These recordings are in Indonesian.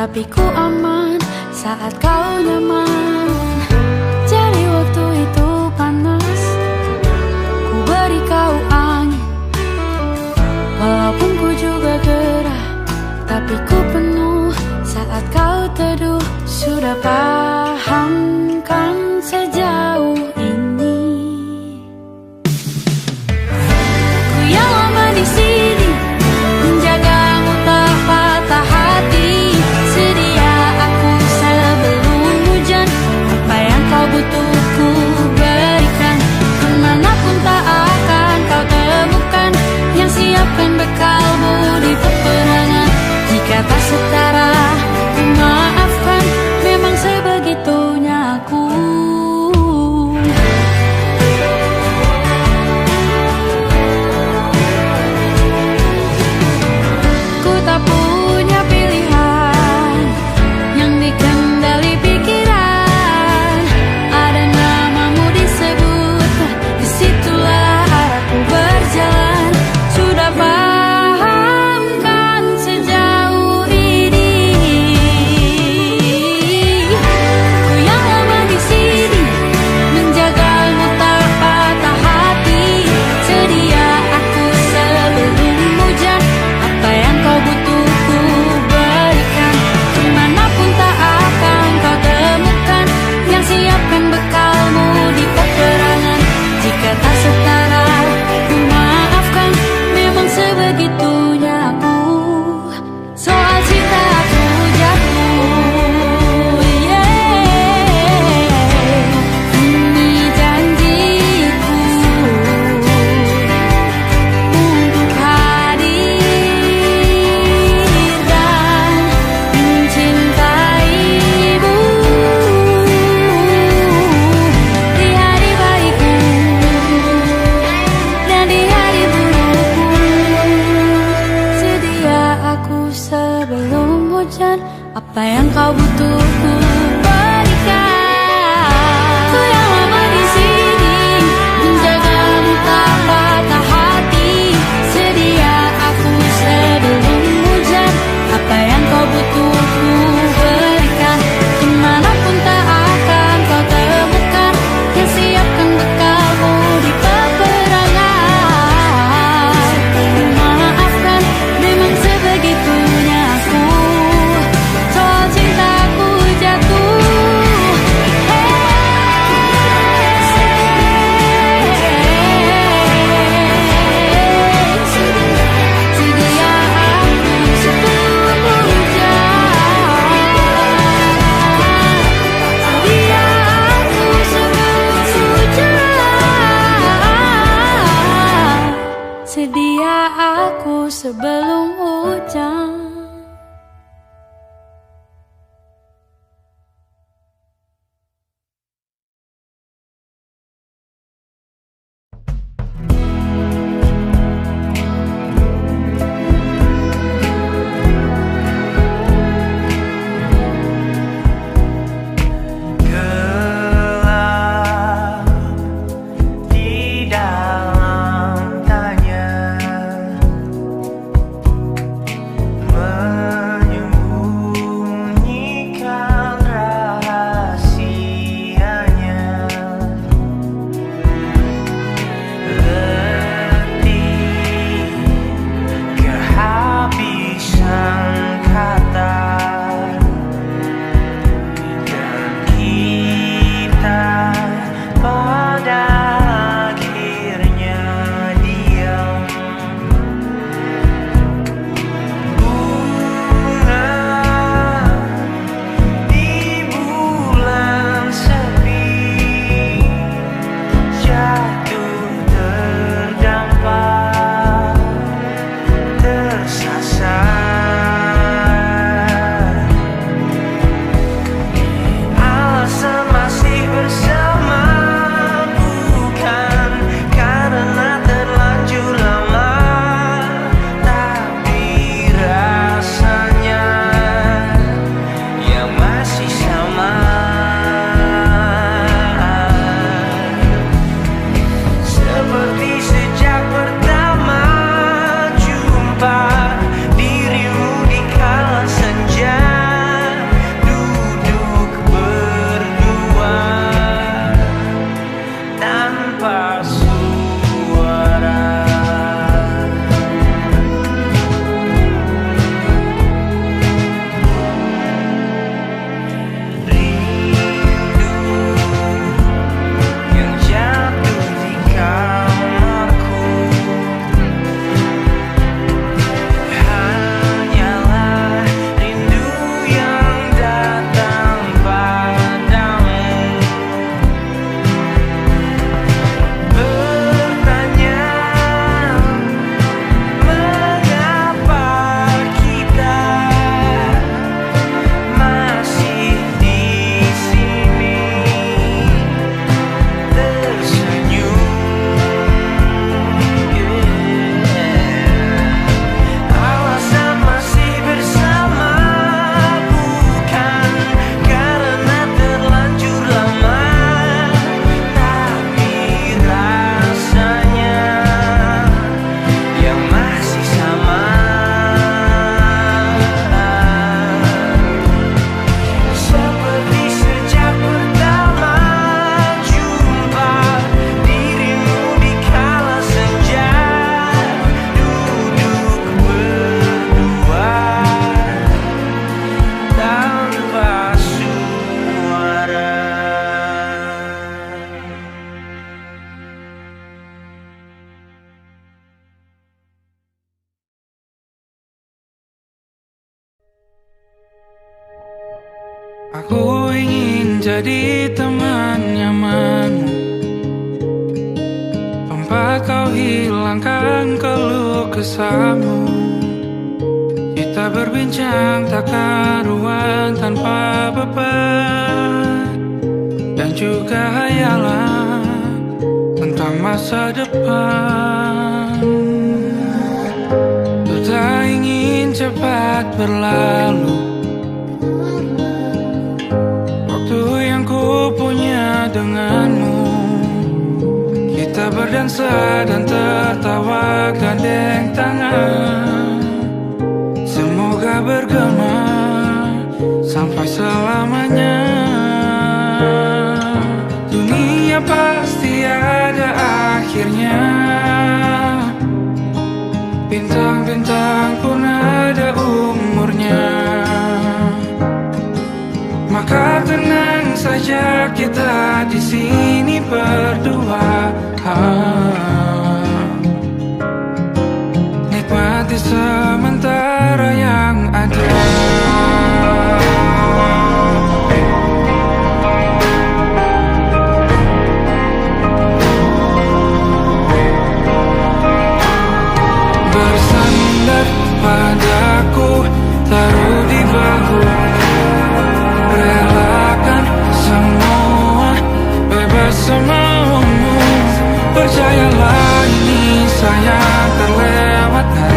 tapi ku aman saat kau nyaman. Jadi waktu itu panas, ku beri kau angin. Walaupun ku juga gerah, tapi ku penuh saat kau teduh. Sudah paham kan sejauh ini? Ku yang lama di sini, menjagamu tak patah hati. Sedia aku sebelum hujan, apa yang kau butuh ku berikan. Kemanapun tak akan kau temukan yang siapkan bekalmu di peperangan. Jika tak setara, ku maafkan, memang sebegitunya aku. Ku tak punya pilihan yang dikendali pikiran. Ada namamu disebut, disitulah arahku berjalan. Sudah paham kan sejauh ini? Ku yang lama di sini, menjagamu tak patah hati. Sedia aku sebelum hujan, apa yang kau butuh ku berikan. Kemanapun tak akan kau temukan yang siapkan bekalmu di peperangan. Jika tak setara, ku maafkan, memang sebegitunya aku. Soal cinta aku jatuh, ini janjiku untuk hadir dan mencintaimu di hari baikku dan di hari burukku. Sedia aku sebelum hujan, apa yang kau butuh ku berikan. Ku yang lama di sini, menjagamu tak patah hati. Sedia aku sebelum hujan, apa yang kau butuh ku berikan. Kemanapun tak akan kau temukan yang siapkan bekalmu di peperangan. Maafkan, memang sebegitunya aku. Soal cintaku jatuh. Aku ingin jadi teman nyamanmu, tempat kau hilangkan keluh kesahmu. Kita berbincang tak karuan tanpa beban, dan juga hayalan tentang masa depan. Ku tak ingin cepat berlalu waktu yang ku punya denganmu. Kita berdansa dan tertawa gandeng tangan, semoga bergema sampai selamanya. Dunia pasti ada akhirnya, bintang-bintang pun ada umurnya. Maka tenang saja kita di sini berdua, nikmati sementara yang ada. Bersandar padaku, taruh di bahu, relakan semua, bebas semaumu. Percayalah ini sayang terlewatkan,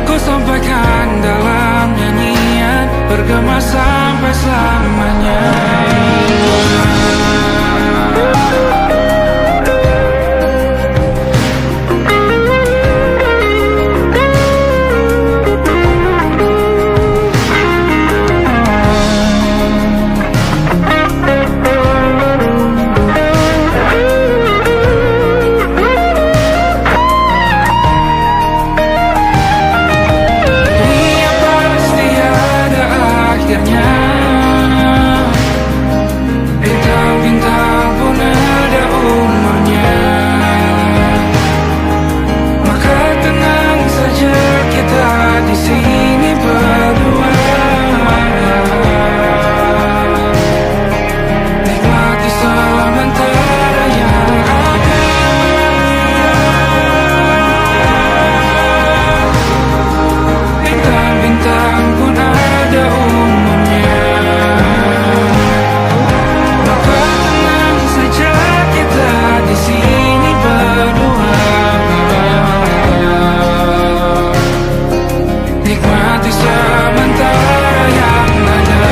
ku sampaikan dalam nyanyian, bergema sampai selamanya. Bintang-bintang pun ada umurnya. Maka tenang saja kita di sini berdua, nikmati sementara yang ada. Bintang-bintang pun ada umurnya. Di sini berdua, nikmati sementara yang ada.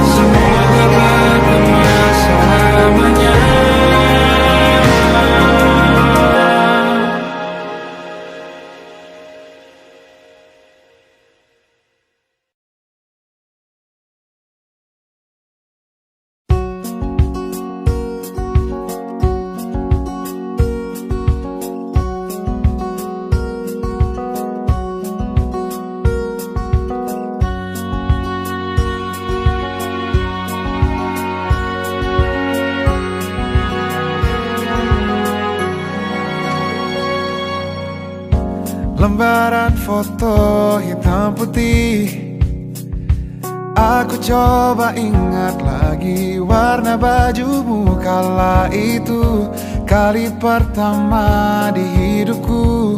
Semoga bergema selamanya. Lembaran foto hitam putih, aku coba ingat lagi warna bajumu kala itu. Kali pertama di hidupku,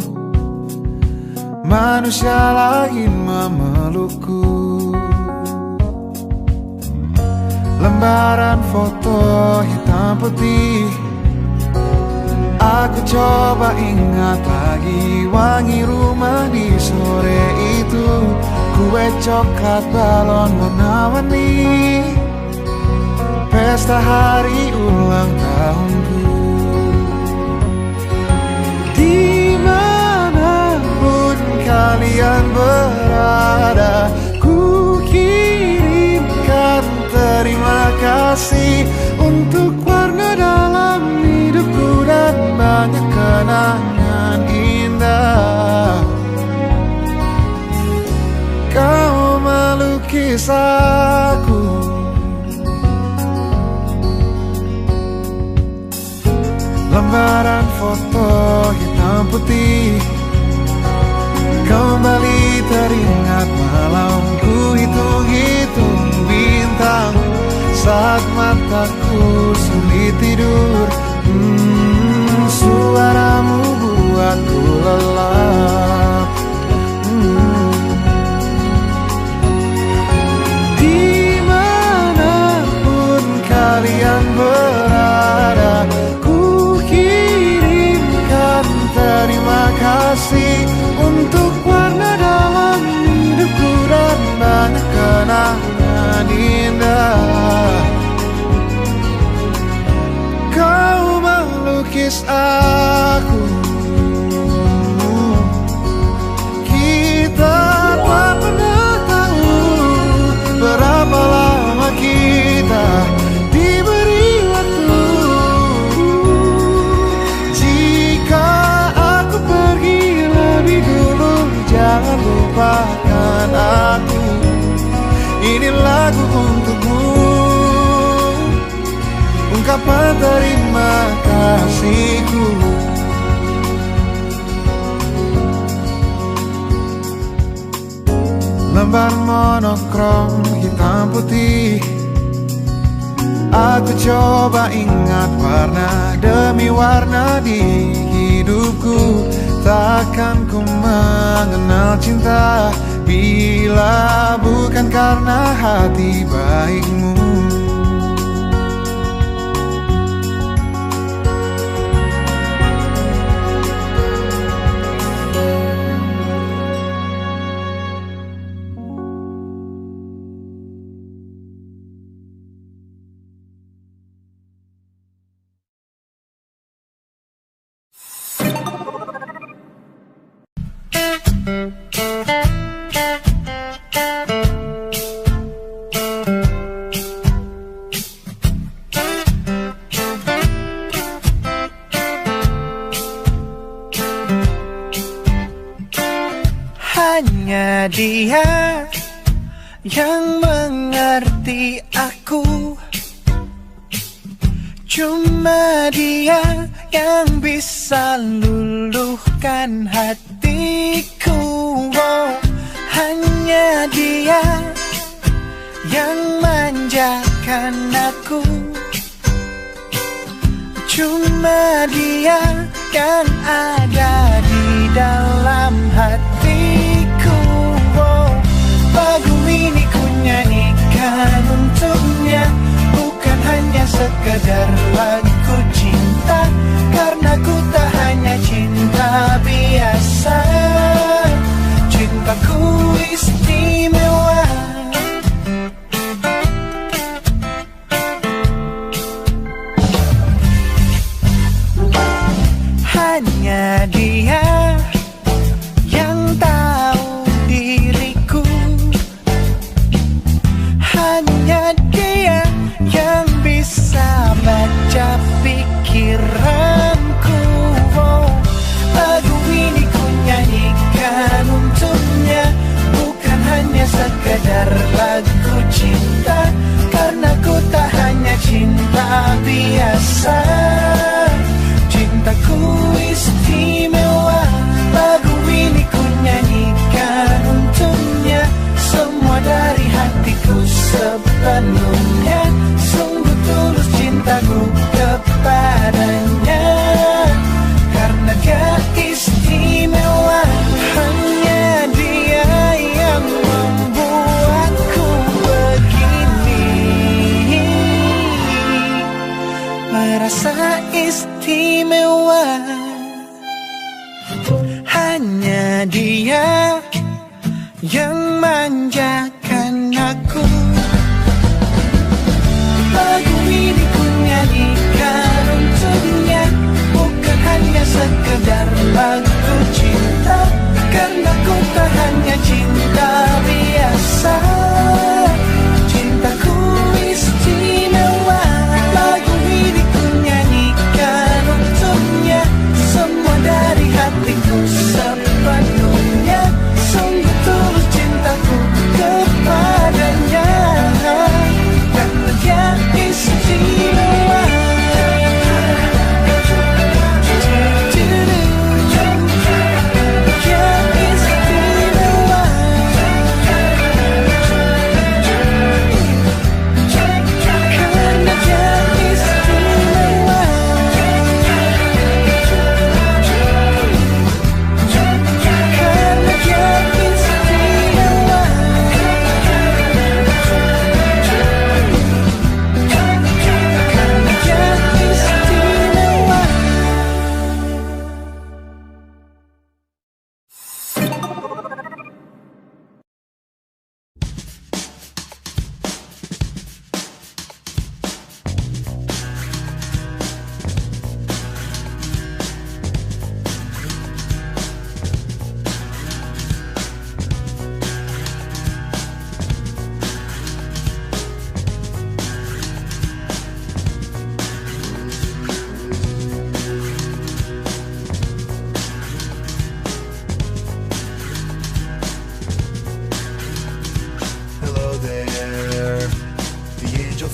manusia lain memelukku. Lembaran foto hitam putih, aku coba ingat lagi wangi rumah di sore itu. Kue coklat, balon warna-warni, pesta hari ulang tahunku. Dimanapun kalian berada, ku kirimkan terima kasih untuk warna dalam hidupku dan banyak kenangan indah. Kau melukis aku, lembaran foto hitam putih kembali teringat. ingat malam ku hitung-hitung bintang saat mataku sulit tidur. Suaramu buatku lelap. Dimanapun kalian berada, ku kirimkan terima kasih untuk warna dalam hidupku dan banyak kenangan indah. Kau melukis aku, kita tak pernah tahu berapa lama kita diberi waktu. Jika aku pergi lebih dulu, jangan lupakan aku. Ini lagu untukmu, ungkapan terima kasihku. Lembar monokrom hitam putih, aku coba ingat warna demi warna di hidupku. Takkan ku mengenal cinta bila bukan karena hati baikmu. Hanya dia yang mengerti aku, cuma dia yang bisa luluhkan hatiku. Oh, hanya dia yang manjakan aku, cuma dia yang ada di dalam hatiku. Oh, lagu ini ku nyanyikan untuknya, bukan hanya sekedar lagu cinta, karena ku tak hanya cinta biasa. Cintaku istimewa. Hanya dia yang tahu diriku, hanya dia yang bisa baca pikiranku. Oh, lagu ini ku nyanyikan untuknya, bukan hanya sekedar lagu cinta, karena ku tak hanya cinta biasa. Cintaku istimewa. Lagu ini ku nyanyikan untuknya, semua dari hatiku sepenuhnya. Sungguh tulus cintaku kepadanya, karena dia istimewa. Hanya dia yang membuatku begini, merasa istimewa. Hanya dia yang manjakan aku. Lagu ini ku nyanyikan untuknya, bukan hanya sekedar lagu cinta, karena ku tak hanya cinta biasa. Cintaku istimewa. Lagu ini ku nyanyikan untuknya, semua dari hatiku sepenuhnya. Sungguh tulus cintaku kepadanya, karena dia istimewa. Dia istimewa.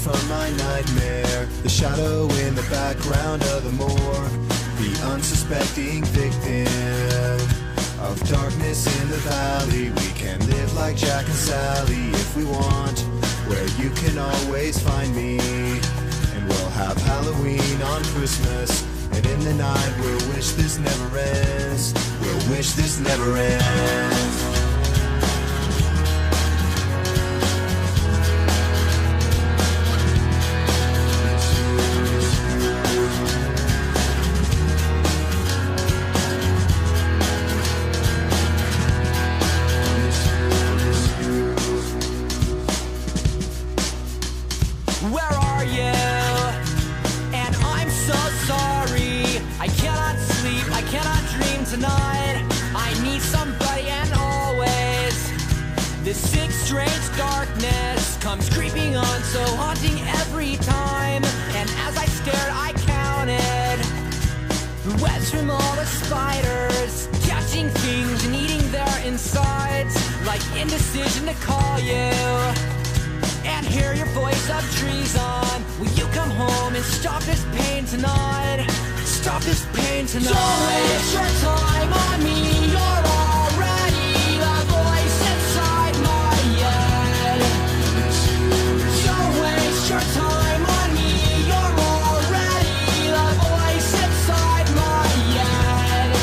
from my nightmare. The shadow in the background of the morgue, the unsuspecting victim of darkness in the valley. We can live like Jack and Sally if we want, where you can always find me. And we'll have Halloween on Christmas, and in the night we'll wish this never ends. We'll wish this never ends. Where are you? And I'm so sorry. I cannot sleep, I cannot dream tonight. I need somebody, and always this sick, strange darkness comes creeping on, so haunting every time. And as I stared, I counted the webs from all the spiders, catching things and eating their insides, like indecision to call you and hear your voice of treason. Will you come home and stop this pain tonight? Stop this pain tonight. Don't waste your time on me. You're already the voice inside my head. Don't waste your time on me. You're already the voice inside my head. Don't waste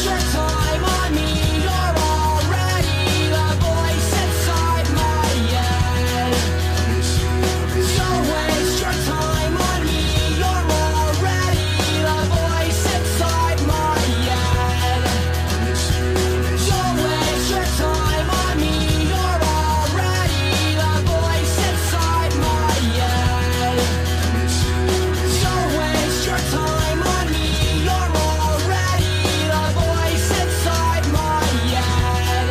your time on me. You're already the voice inside my head. Don't waste your time on me. You're already the voice inside my head. Don't waste your time on me. You're already the voice inside my head. Don't waste your time on me. You're already the voice inside my head.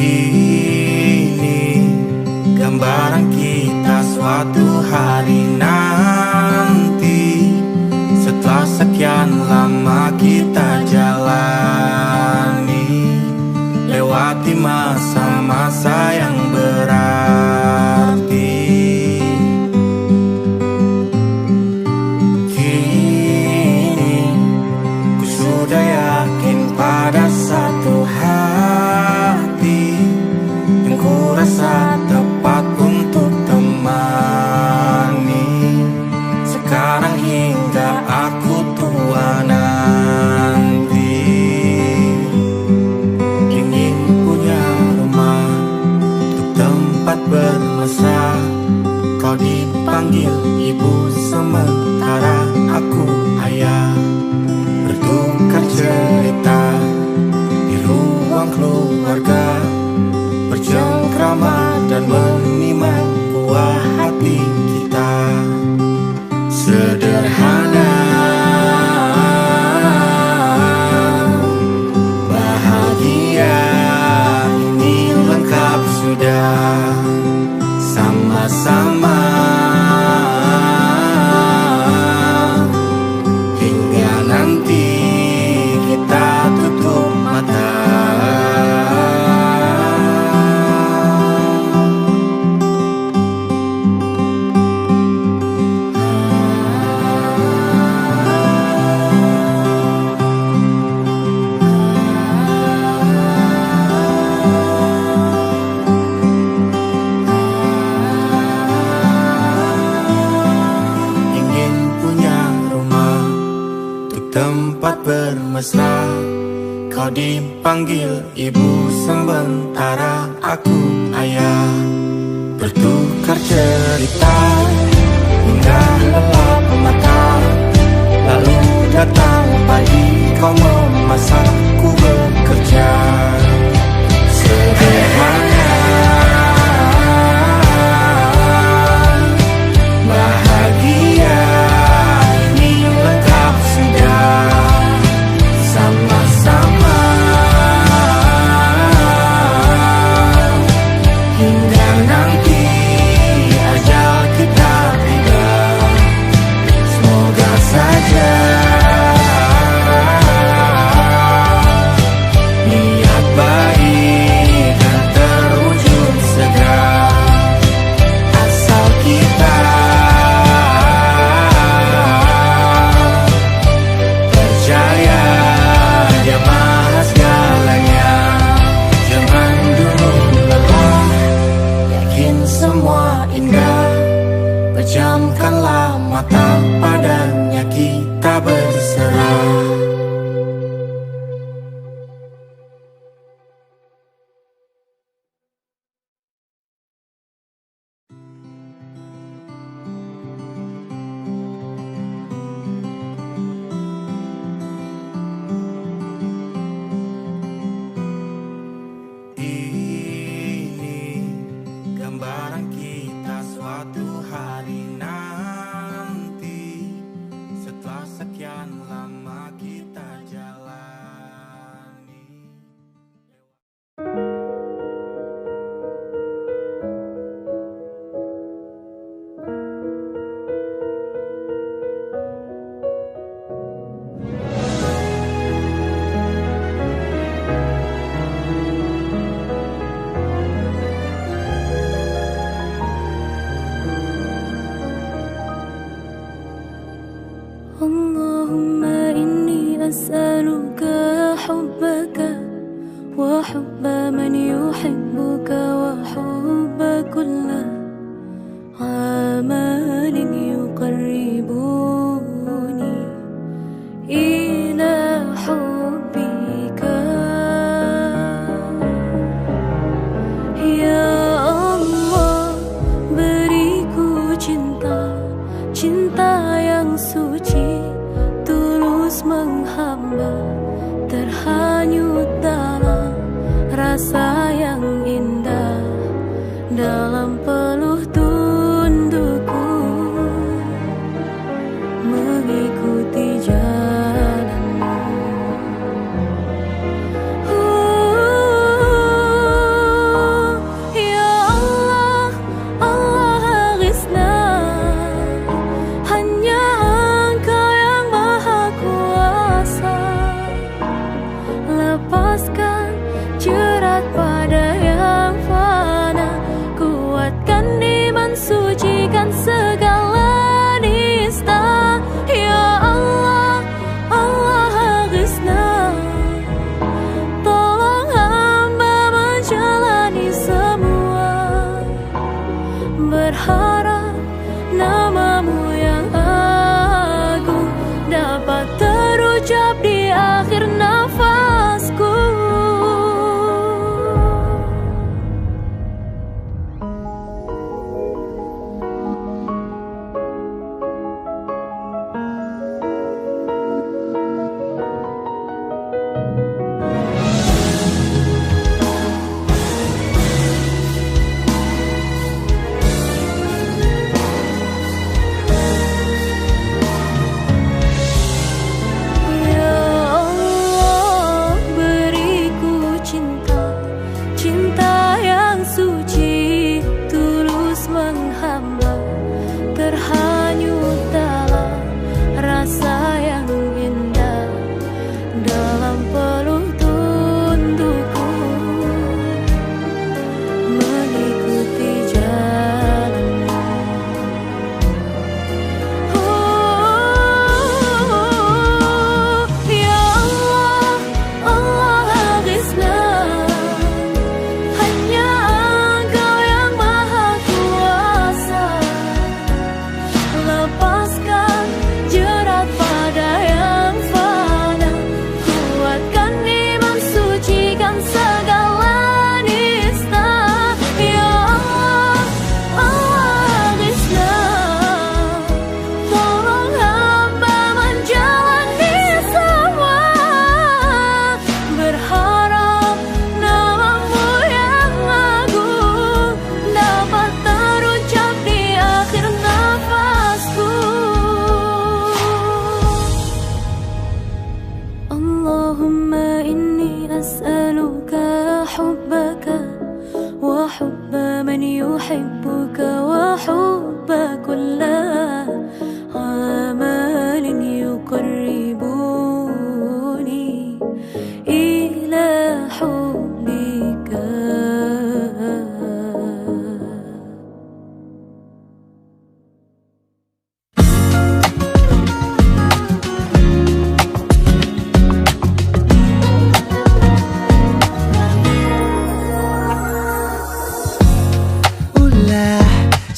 Ini gambaran kita suatu hari nanti, setelah sekian lama kita jalani, lewati masa-masa yang berarti. Kini ku sudah yakin pada satu hati yang ku rasa tepat untuk temani, sekarang hingga aku tua nanti. Ingin punya rumah untuk tempat bermesra, kau dipanggil ibu sementara aku ayah, bertukar cerita di ruang keluarga, bercengkrama dan menimang buah hati kita. Sederhana tempat bermesra. Kau dipanggil ibu sementara aku ayah. Bertukar cerita hingga lelap mata. Lalu datang pagi kau memasak, ku bekerja. Sederhana, bahagia ini lengkap sudah. Sama-sama hingga nanti ajal kita tiba. Semoga saja niat baik dan terwujud segera. Asal kita percaya Dia maha segalanya. Jangan dulu lelah, yakin semua indah. Pejamkanlah mata, padanya kita berserah. Ini gambaran kita suatu hari nanti. Setelah sekian lama kita jalani. Allahumma inni as'aluka hubbaka wa hubba man yuhibbuka wa hubba kulla amalin yuqarribuni ila hubbika. Ya Allah, beriku cinta, cinta yang suci, tulus menghamba, terhanyut dalam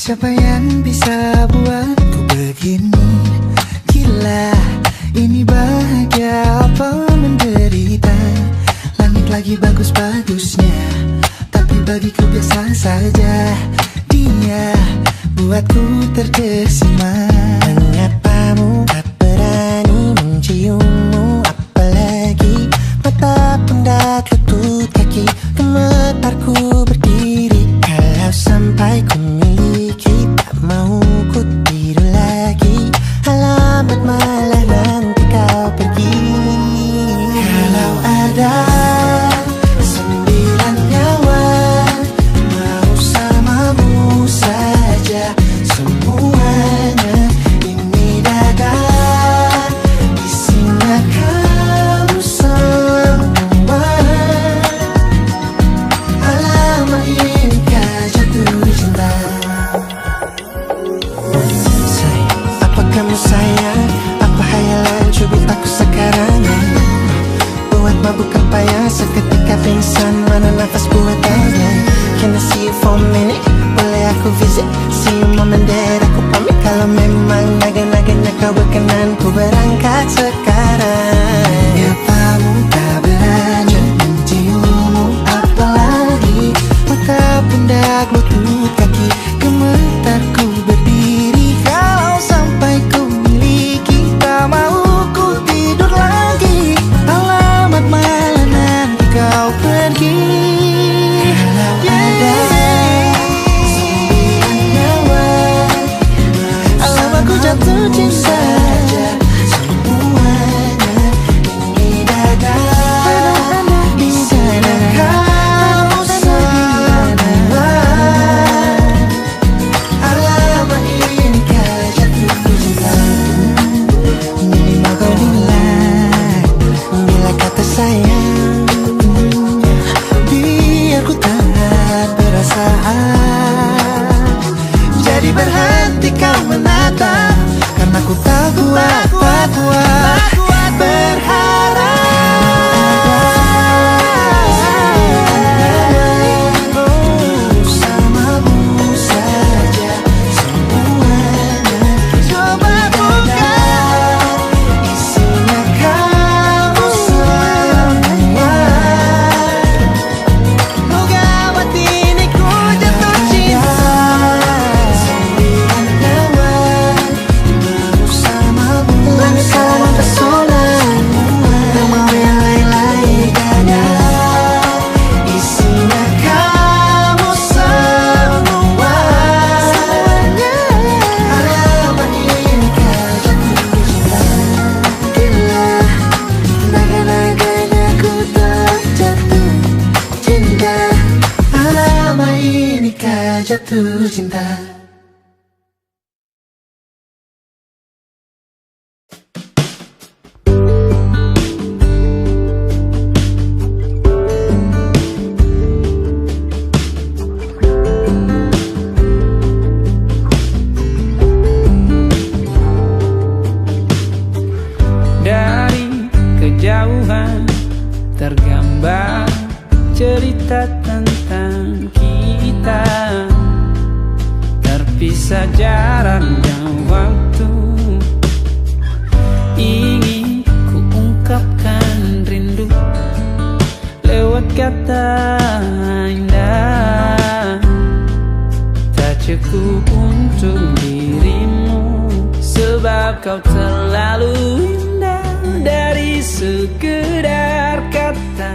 Siapa yang bisa buatku begini? Gila, ini bahagia apa menderita? Langit lagi bagus-bagusnya, tapi bagiku biasa saja. Dia buatku terkesima. Mengapamu tak berani menciummu? Apalagi mata pundak lutut kaki, gemetarku berdiri. Kalau sampai ku miliki, tak mau ku tidur lagi. Alamat malah nanti kau pergi. Kalau ada 9 nyawa, mau samamu saja semuanya. Ini dada isinya kamu semua. Alamak ini kah jatuh cinta. Sayang, apa kamu sayang? Apa hayalan cubit aku sekarang? Buat mabuk apa ya? Seketika pingsan, mana nafas buatannya? Can I see you for a minute? Boleh aku visit? See you mom and dad, aku pamit. Kalau memang naga-naganya kau berkenan, ku berangkat sekarang. Apamu tak berani menciummu? Apalagi mata pundak lutut kaki, gemetarku berdiri. Kalau sampai ku miliki, tak mau ku tidur lagi. Alamat malah nanti kau pergi. Kalau ada 9 nyawa, alamat ku jatuh cinta. Semuanya ini dada isinya kamu semua. Alamat ini kah jatuh cinta. Minimal kau bilang, bila kata sayang, biar ku tak perasaan. Jadi berhenti kau menatap, karena ku tak kuat berharap. Samamu saja semuanya. Coba buka, isinya kamu semua. Oh gawat ini ku jatuh cinta. 9 nyawa, bersamamu pesona. Tak mau yang lain-lain, dada isinya kamu semua. Alamat ini kah jatuh cinta. Gila, naga-naganya ku tak jatuh cinta. Alamat ini kah jatuh cinta. Dari kejauhan tergambar cerita tentang kita, terpisah jarak dan waktu. Ingin ku ungkapkan rindu lewat kata indah. Tak cukup untuk dirimu, sebab kau terlalu indah. Dari sekedar kata,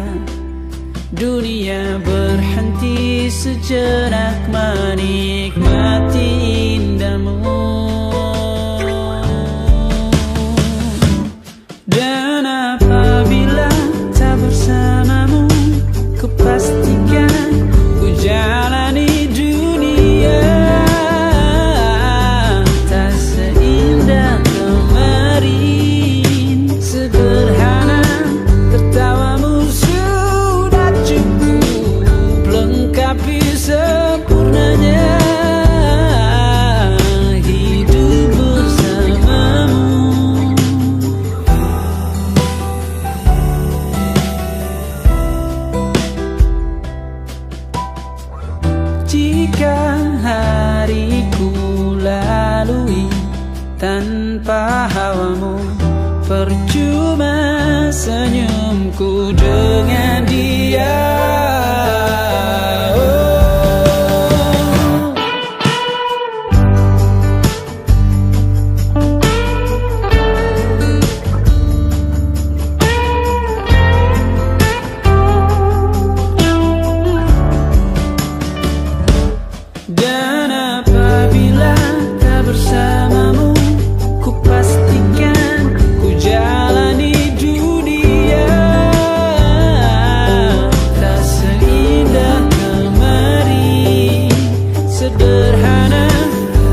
dunia berhenti sejenak menikmati indahmu. Dan apabila tak bersamamu, ku pastikan ku jalani dunia tak seindah kemarin. Sederhana, tertawamu sudah cukup lengkapi sempurnanya hidup bersamamu. percuma senyumku dengan dia. Dan apabila tak bersamamu, ku pastikan ku jalani dunia tak seindah kemarin. Sederhana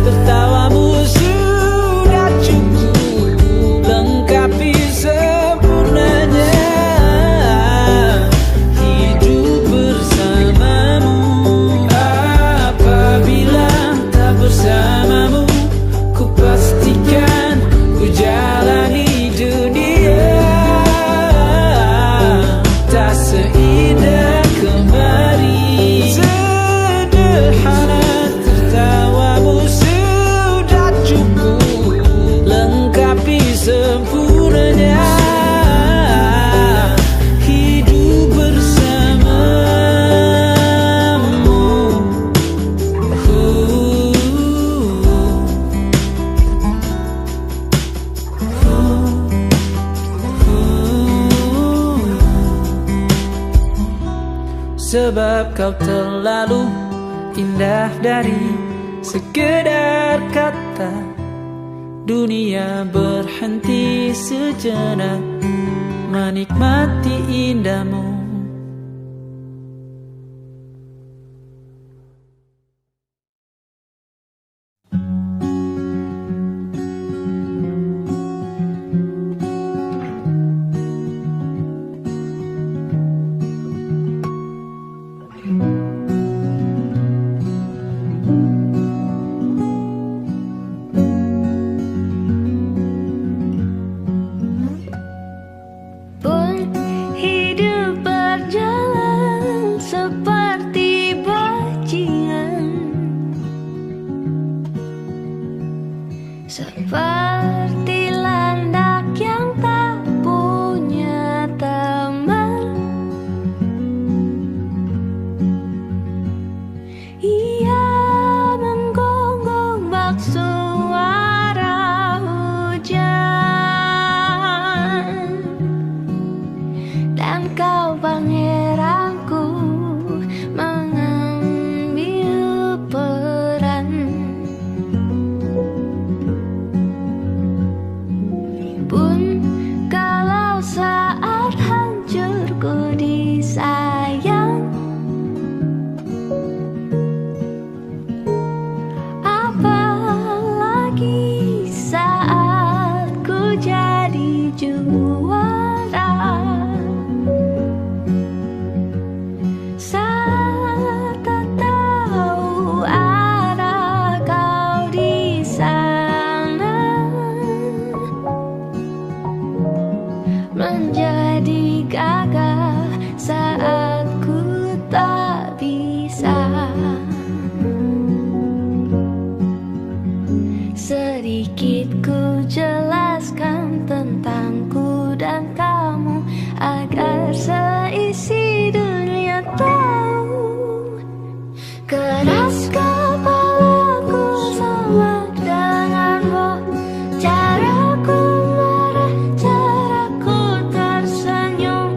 tertawamu sudah cukup lengkapi sempurnanya hidup bersamamu. Apabila tak bersamamu, ku pastikan ku jalani dunia tak seindah kemarin. Sederhana tertawamu sudah cukup lengkapi sempurnanya hidup bersamamu. Sebab kau terlalu indah dari sekedar kata. Dunia berhenti sejenak menikmati indahmu. Pun hidup berjalan seperti bajingan, seperti landak yang tak punya teman. Ia menggonggong bak suara hujan, dan kau pangeranku mengambil peran. Pun kalau saat hancurku disayang, apalagi saat ku jadi juara. Saat tak tahu arah kau di sana, menjadi gagah saat ku tak bisa. Sedikit ku jelaskan tentangku dan kamu agar seisi dunia tahu. Keras kepalaku sama denganmu, caraku marah, caraku tersenyum,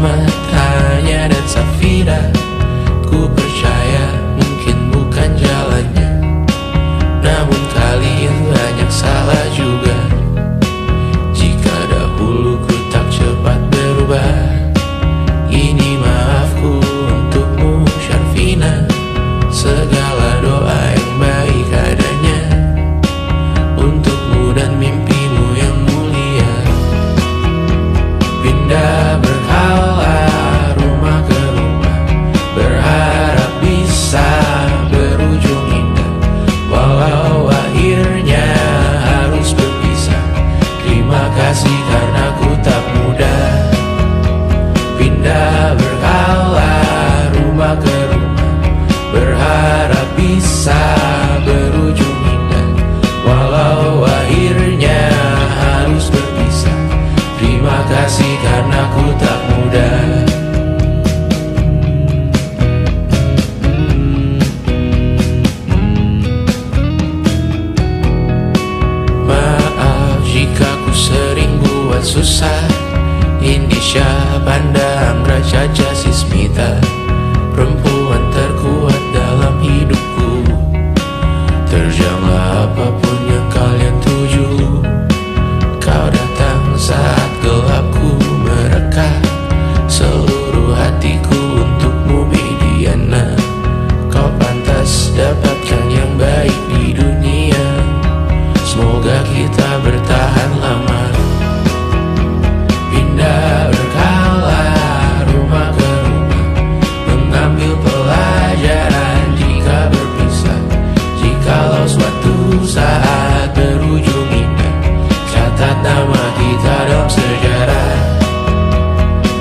Selamat Anya dan Safira. Ku percaya mungkin bukan jalannya, namun kalian banyak salah juga. Jika dahulu ku tak cepat berubah, ini maafku untukmu Syarfina. Segala doa yang baik adanya untukmu dan mimpimu yang mulia. Pindah berkala rumah ke rumah, berharap bisa berujung indah. Walau akhirnya harus berpisah, terima kasih karena ku tak mudah. Pindah berkala rumah ke rumah, berharap bisa berujung indah. Walau akhirnya harus berpisah, terima kasih karena ku tak mudah. Maaf jika ku sering buat susah. Indisha, Banda, Anggra, Caca, Sismita, perempuan terkuat dalam hidupku. Terjanglah apapun yang kalian tuju. Kau datang saat gelapku mereka, seluruh hatiku untukmu Mediana. Kau pantas dapatkan yang baik di dunia. Semoga kita bertahan lama. Pindah berkala rumah ke rumah, mengambil pelajaran jika berpisah. Jikalau suatu saat berujung indah, catat nama kita dalam sejarah.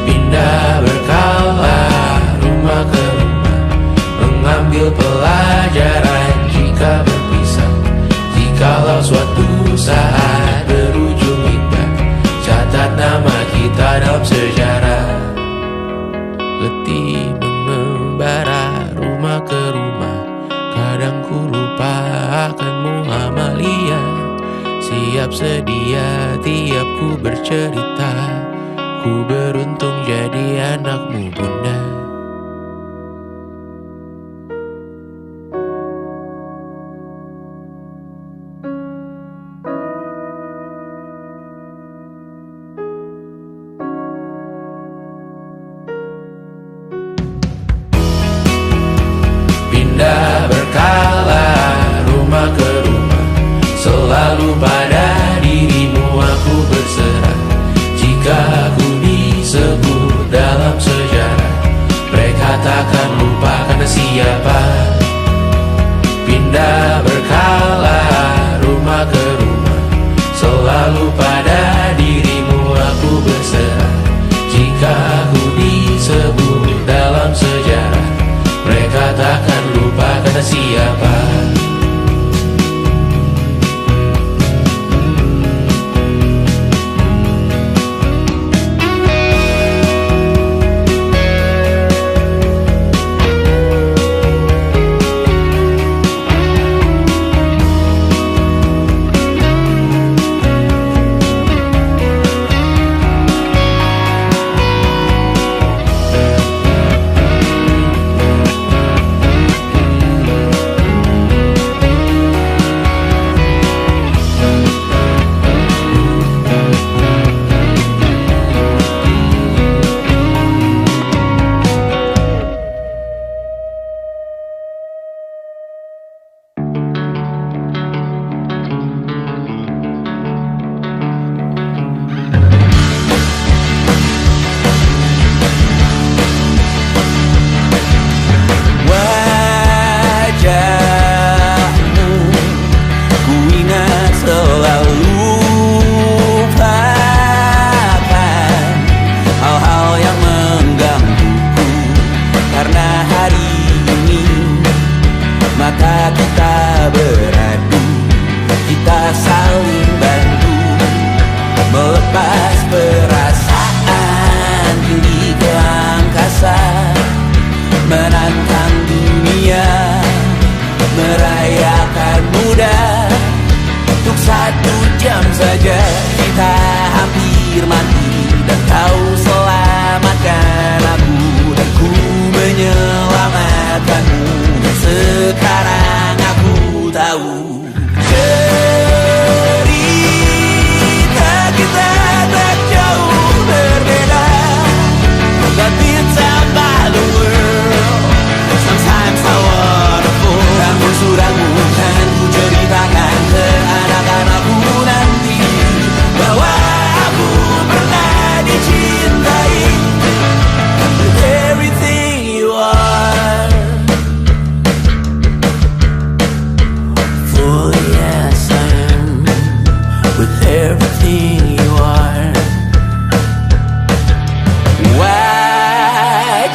Pindah berkala rumah ke rumah, mengambil pelajaran jika berpisah. Jikalau suatu saat berujung indah, catat nama kita dalam sejarah. Letih mengembara rumah ke rumah, kadang ku lupa akanmu Amalia. Siap sedia tiap ku bercerita, ku beruntung jadi anakmu bunda. Pindah berkala rumah ke rumah, selalu pada dirimu aku berserah. Jika aku disebut dalam sejarah, mereka takkan lupa karena siapa. Pindah berkala rumah ke rumah, selalu pada dirimu aku berserah. Jika aku disebut dalam sejarah, mereka takkan lupa kata siapa.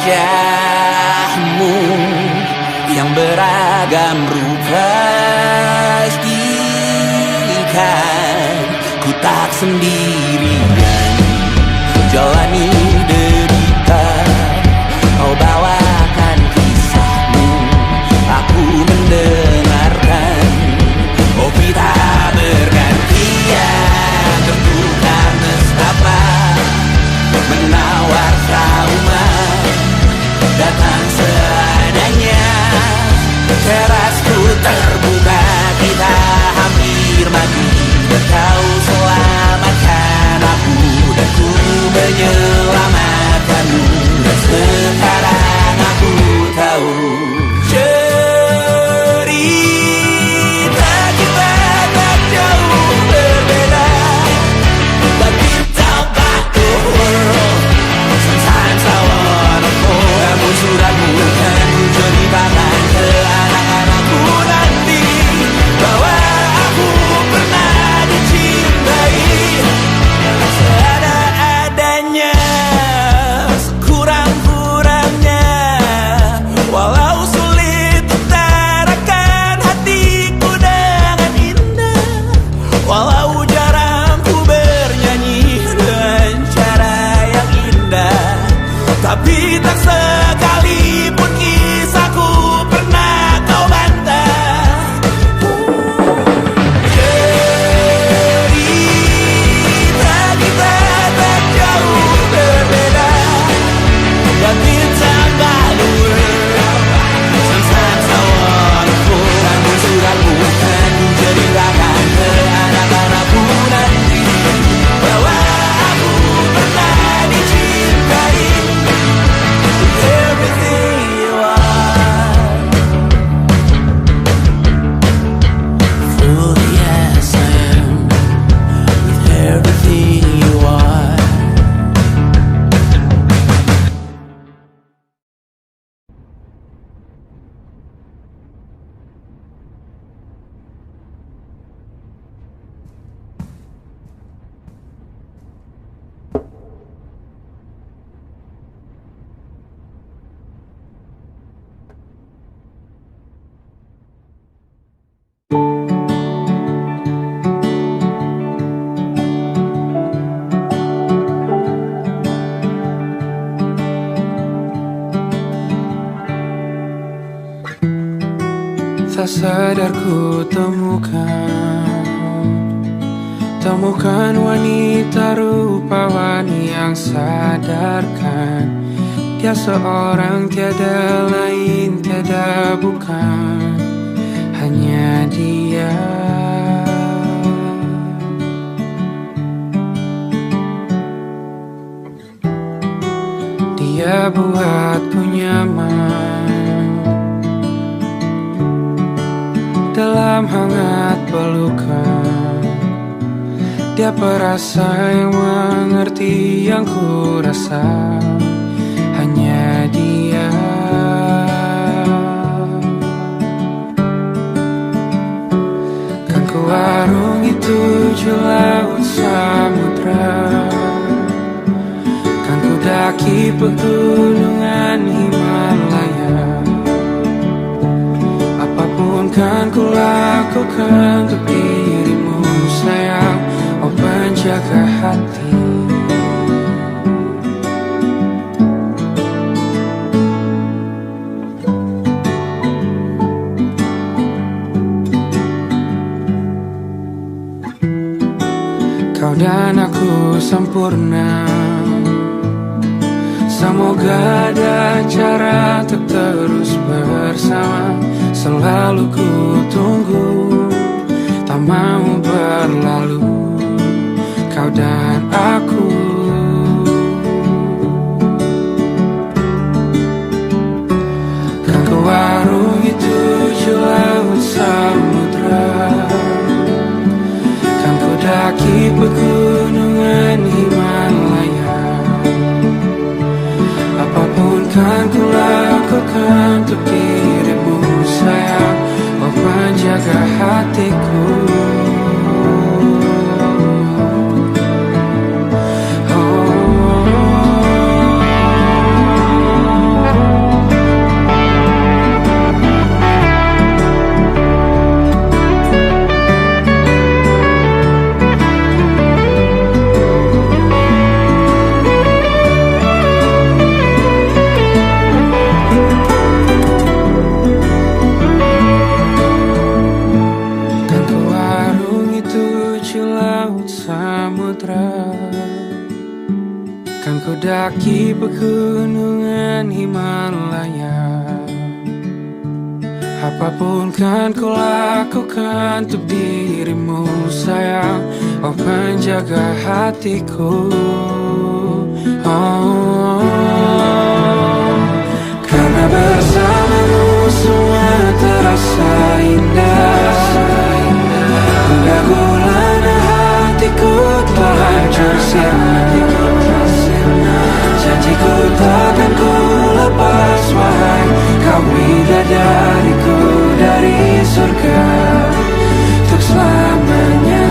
wajahmu yang beragam rupa, pastikan ku tak sendirian jalani derita. Kau bawakan kisahmu, aku mendengarkan. Oh kita bergantian, tertukar nestapa, menawar trauma, datang seadanya. Terasku terbuka, kita hampir mati, dan kau selamatkan aku, dan ku menyelamatkanmu. Dan sekarang aku tahu cerita kita tak jauh berbeda, but it's about the world. Sometimes I wanna fall. Namun suratmu kan ku ceritakan ke anak-anakku nanti, bahwa aku pernah dicintai seada-adanya, sekurang-kurangnya. Walau sulit utarakan hatiku dengan indah, walau jarang ku bernyanyi dengan cara yang indah, tapi tak sekalipun kisahku pernah kau bantah. Cerita kita tak jauh berbeda, but it's about the world. Sometimes I wanna fall. Namun suratmu kan ku ceritakan ke anak-anakku nanti, bahwa aku pernah dicintai. Everything you are, fully as I am, with everything you are. Tak sadar ku temukan wanita rupawan yang sadarkan dia seorang, tiada lain, tiada bukan, hanya dia. Dia buatku nyaman dalam hangat pelukan. Dia perasa yang mengerti yang ku rasa, hanya dia. Kan ku arungi 7 laut samudra, kan ku daki pegunungan Himalaya. Apapun kan ku lakukan untuk dirimu sayang, oh penjaga hati. Kau dan aku sempurna, semoga ada cara untuk terus bersama. Selalu ku tunggu, tak mau berlalu, kau dan aku. Kan ku arungi 7 laut samudra, kan ku daki pegunungan Himalaya. Apapun kan ku lakukan untuk dirimu sayang, oh penjaga hatiku. Oh, pegunungan Himalaya. Apapun kan ku lakukan untuk dirimu sayang, oh penjaga hatiku. Oh, karena bersamamu semua terasa indah. Hingga gulana hatiku telah hancur sirna. Janjiku takkan ku lepas, wahai kau bidadariku dari surga untuk selamanya.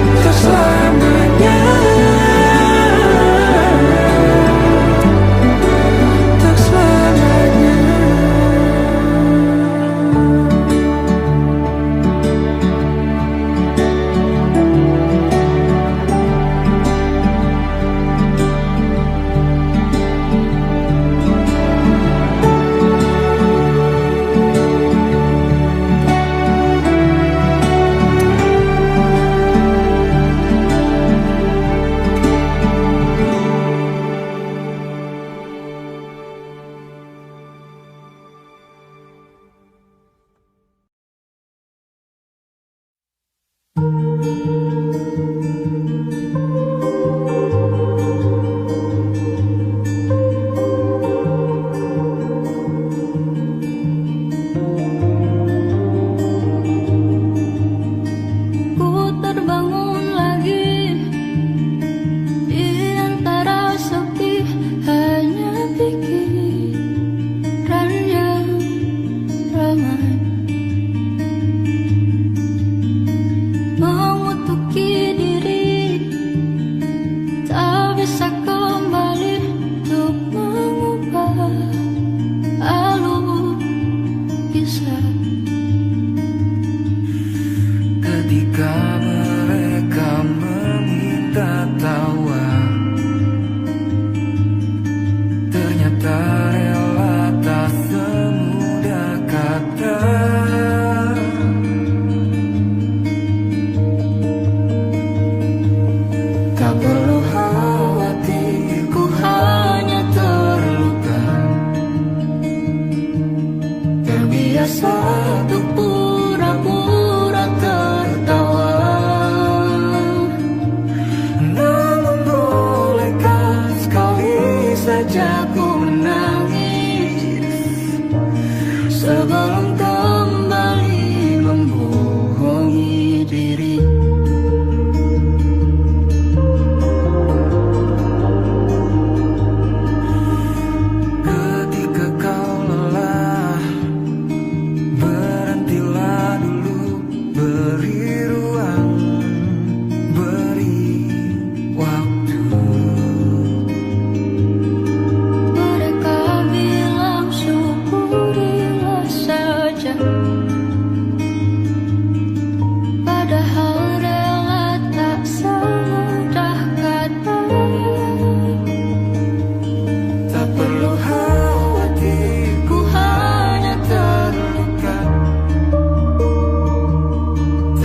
Untuk selamanya. Untuk selamanya.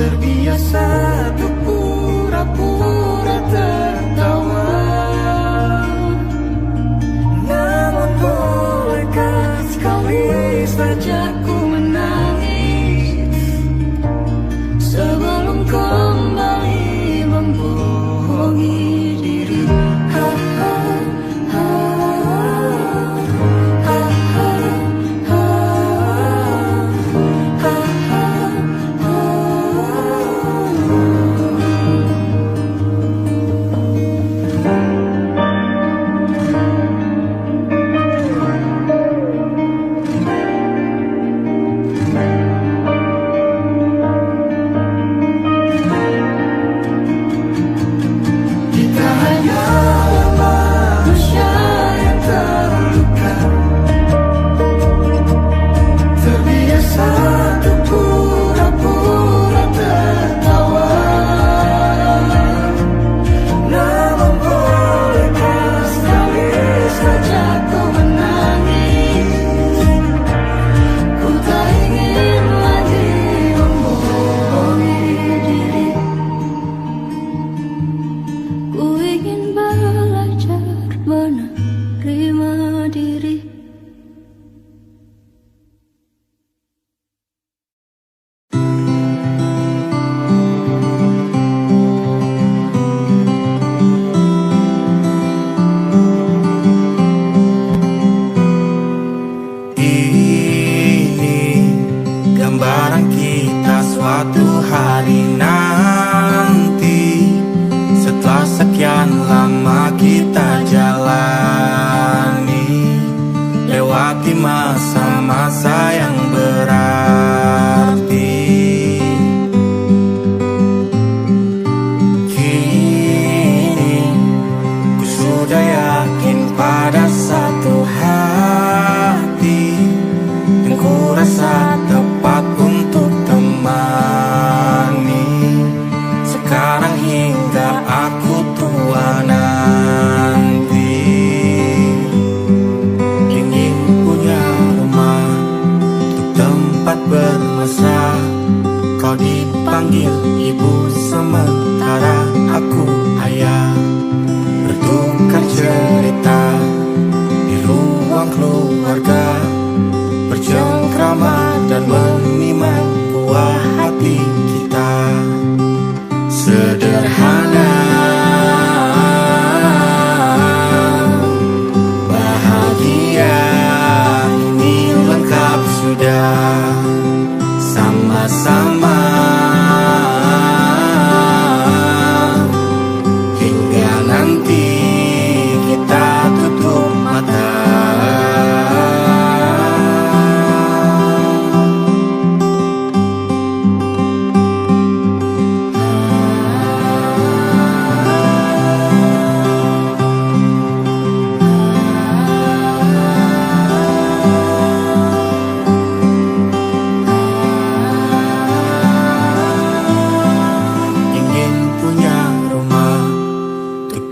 Terbiasa untuk pura-pura tertawa.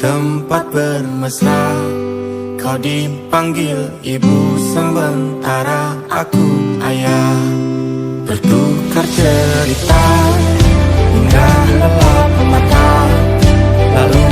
tempat bermesra. Kau dipanggil ibu sementara aku ayah. Bertukar cerita hingga lelap mata, lalu